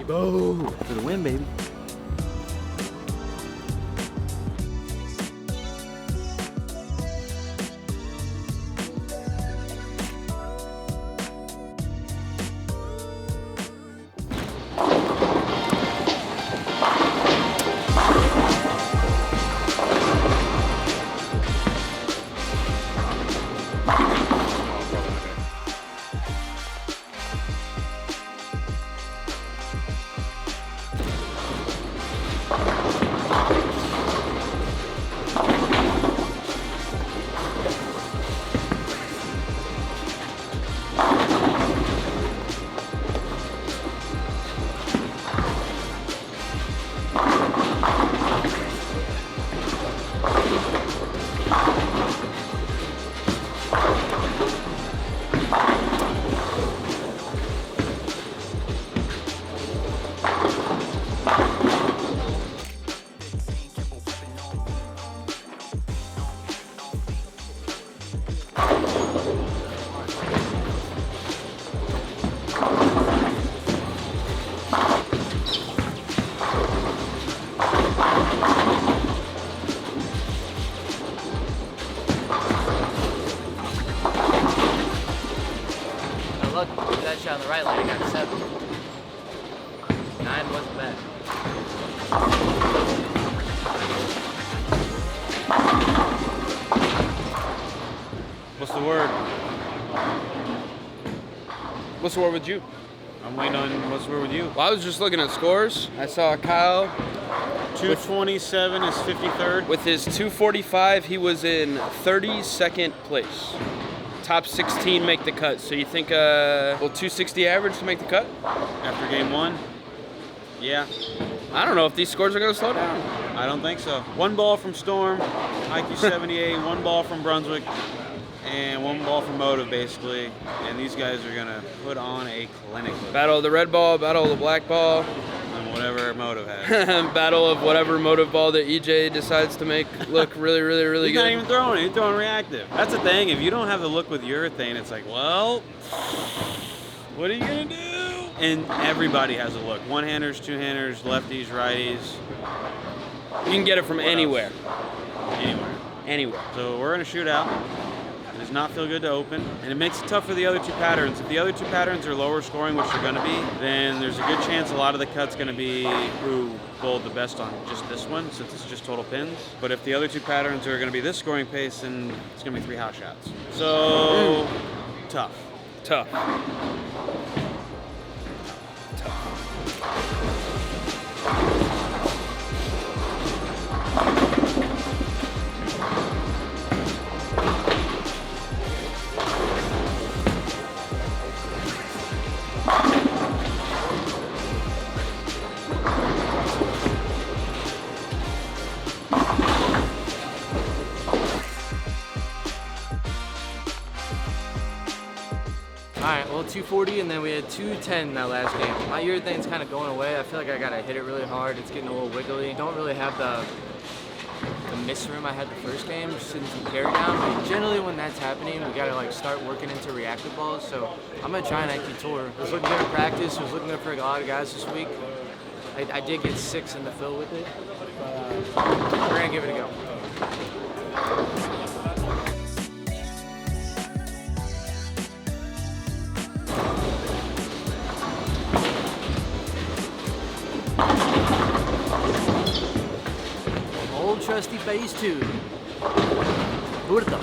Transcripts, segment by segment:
Debo for the win, baby. Look, that shot on the right leg, I got 7. 9 wasn't bad. What's the word? What's the word with you? I'm waiting on what's the word with you. Well, I was just looking at scores. I saw Kyle. 227 is 53rd. With his 245, he was in 32nd place. Top 16 make the cut. So you think, will 260 average to make the cut? After game 1? Yeah. I don't know if these scores are going to slow down. I don't think so. 1 ball from Storm, IQ 78, 1 ball from Brunswick, and 1 ball from Motive, basically. And these guys are going to put on a clinic. Battle of the red ball, battle of the black ball. And whatever Motive has. Battle of whatever Motive ball that EJ decides to make look really, really, really good. He's not even throwing it. He's throwing reactive. That's the thing. If you don't have the look with urethane, it's like, well, what are you going to do? And everybody has a look. One-handers, two-handers, lefties, righties. You can get it from anywhere. Anywhere. So we're in a shootout. It does not feel good to open, and it makes it tough for the other 2 patterns. If the other 2 patterns are lower scoring, which they're going to be, then there's a good chance a lot of the cut's going to be who bowled the best on just this one, since it's just total pins. But if the other 2 patterns are going to be this scoring pace, then it's going to be 3 hot shots. So, tough. Alright, well 240 and then we had 210 in that last game. My urethane's kind of going away. I feel like I gotta hit it really hard. It's getting a little wiggly. Don't really have the miss room I had the first game, just sitting some carry down. But generally when that's happening, we gotta like start working into reactive balls. So I'm gonna try an IQ tour. I was looking good in practice. I was looking good for a lot of guys this week. I did get 6 in the fill with it, but we're gonna give it a go. Old trusty phase 2. Burda.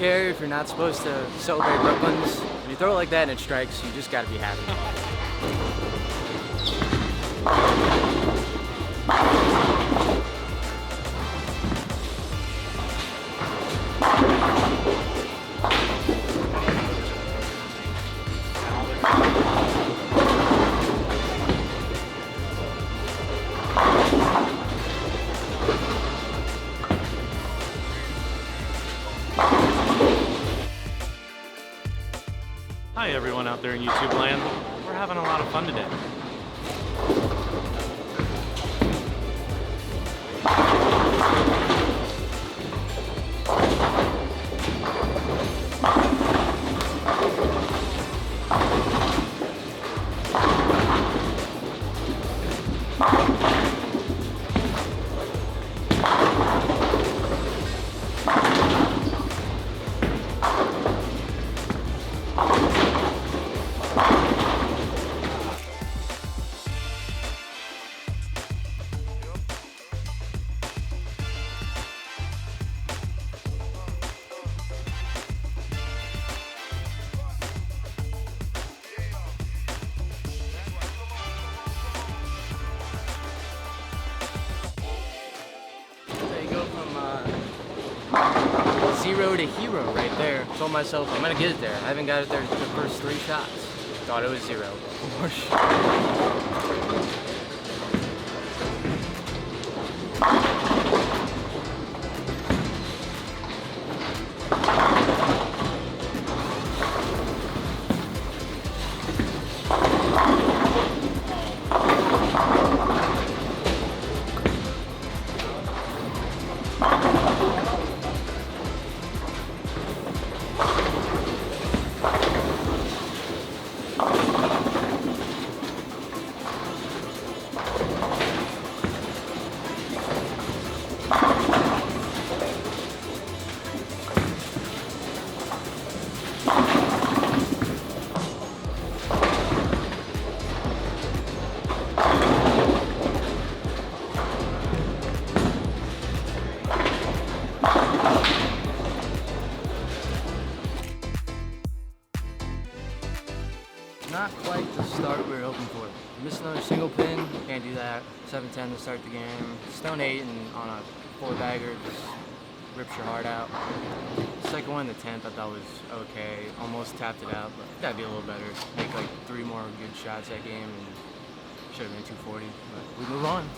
care if you're not supposed to celebrate Brooklyns. When you throw it like that and it strikes, you just gotta be happy. Hi everyone out there in YouTube land. We're having a lot of fun today. Zero to hero right there. Told myself I'm gonna get it there. I haven't got it there the first 3 shots. Thought it was 0. Not quite the start we were hoping for. Missed another single pin, can't do that. 7-10 to start the game. Stone 8 and on a 4-bagger just rips your heart out. Second one, the 10th, I thought was okay. Almost tapped it out, but gotta be a little better. Make like 3 more good shots that game and should have been 240, but we move on.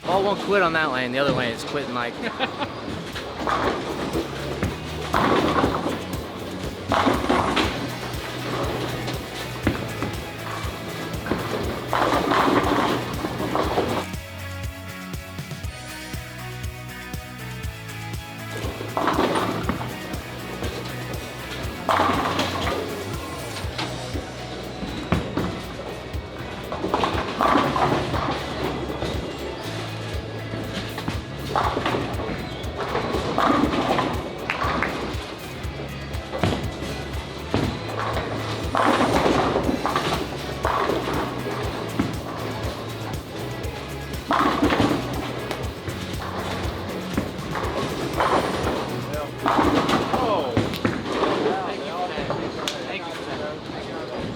Ball won't quit on that lane. The other lane is quitting like.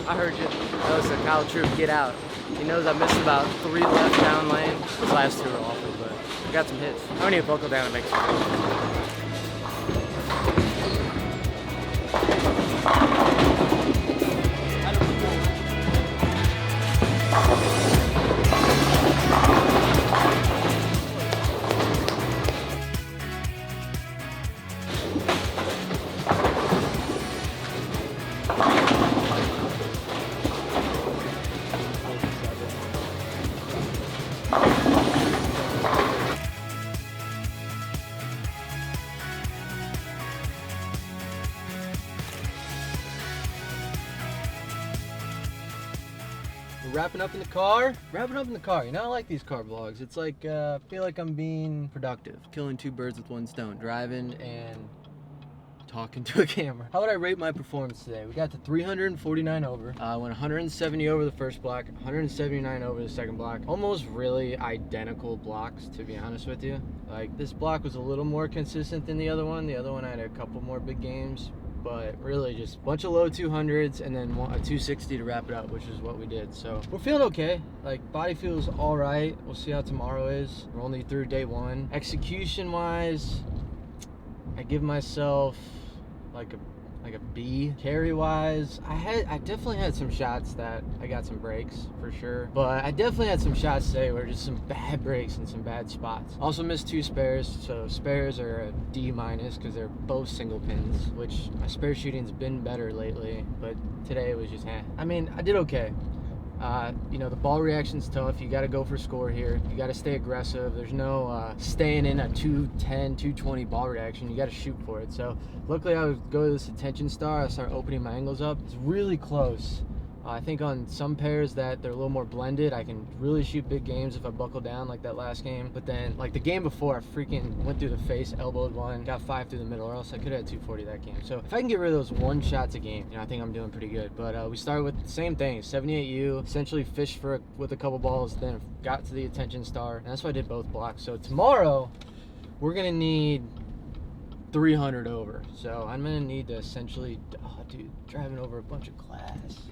I heard you. That was a Kyle Troop, get out. He knows I missed about 3 left down lane. Those last 2 were awful, but I got some hits. I don't need to buckle down and make some hits. Wrapping up in the car. You know, I like these car vlogs. It's like, I feel like I'm being productive. Killing 2 birds with 1 stone. Driving and talking to a camera. How would I rate my performance today? We got to 349 over. I went 170 over the first block, 179 over the second block. Almost really identical blocks, to be honest with you. Like, this block was a little more consistent than the other one. The other one I had a couple more big games, but really just a bunch of low 200s and then a 260 to wrap it up, which is what we did. So we're feeling okay. Like, body feels all right. We'll see how tomorrow is. We're only through day 1. Execution wise, I give myself like a B. Carry wise, I definitely had some shots that I got some breaks for sure, but I definitely had some shots today where just some bad breaks and some bad spots. Also missed 2 spares, so spares are a D- because they're both single pins, which my spare shooting's been better lately, but today it was just I mean, I did okay. You know, the ball reaction's tough. You got to go for score here. You got to stay aggressive. There's no staying in a 210, 220 ball reaction. You got to shoot for it. So luckily I would go to this Attention Star. I start opening my angles up. It's really close. I think on some pairs that they're a little more blended, I can really shoot big games if I buckle down like that last game. But then, like the game before, I freaking went through the face, elbowed one, got 5 through the middle, or else I could have had 240 that game. So if I can get rid of those 1 shots a game, you know, I think I'm doing pretty good. But we started with the same thing, 78U, essentially fished with a couple balls, then got to the Attention Star, and that's why I did both blocks. So tomorrow, we're gonna need 300 over. So I'm gonna need to essentially, oh dude, driving over a bunch of glass.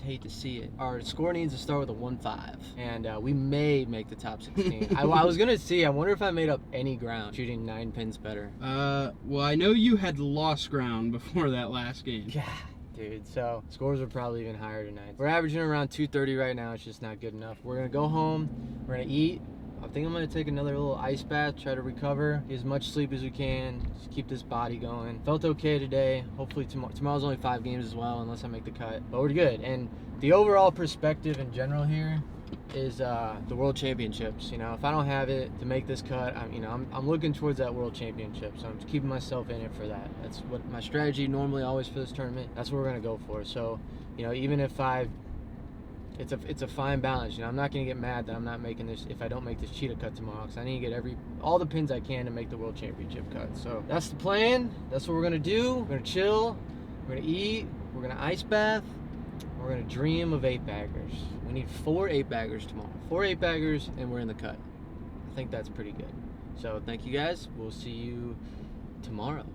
Hate to see it. Our score needs to start with a 1.5, and we may make the top 16. I was gonna see, I wonder if I made up any ground shooting 9 pins better. Well, I know you had lost ground before that last game. Yeah, dude, so scores are probably even higher tonight. We're averaging around 230 right now. It's just not good enough. We're gonna go home, we're gonna eat. I think I'm gonna take another little ice bath, try to recover, get as much sleep as we can, just keep this body going. Felt okay today. Hopefully tomorrow's only 5 games as well, unless I make the cut. But we're good. And the overall perspective in general here is the World Championships. You know, if I don't have it to make this cut, I'm looking towards that World Championship. So I'm just keeping myself in it for that. That's what my strategy normally always for this tournament. That's what we're gonna go for. So, you know, even if it's a fine balance. You know, I'm not gonna get mad that I'm not making this if I don't make this Cheetah cut tomorrow, because I need to get all the pins I can to make the World Championship cut. So that's the plan. That's what we're gonna do. We're gonna chill. We're gonna eat. We're gonna ice bath. We're gonna dream of 8-baggers. We need 4 8-baggers tomorrow. 4 8-baggers, and we're in the cut. I think that's pretty good. So thank you guys. We'll see you tomorrow.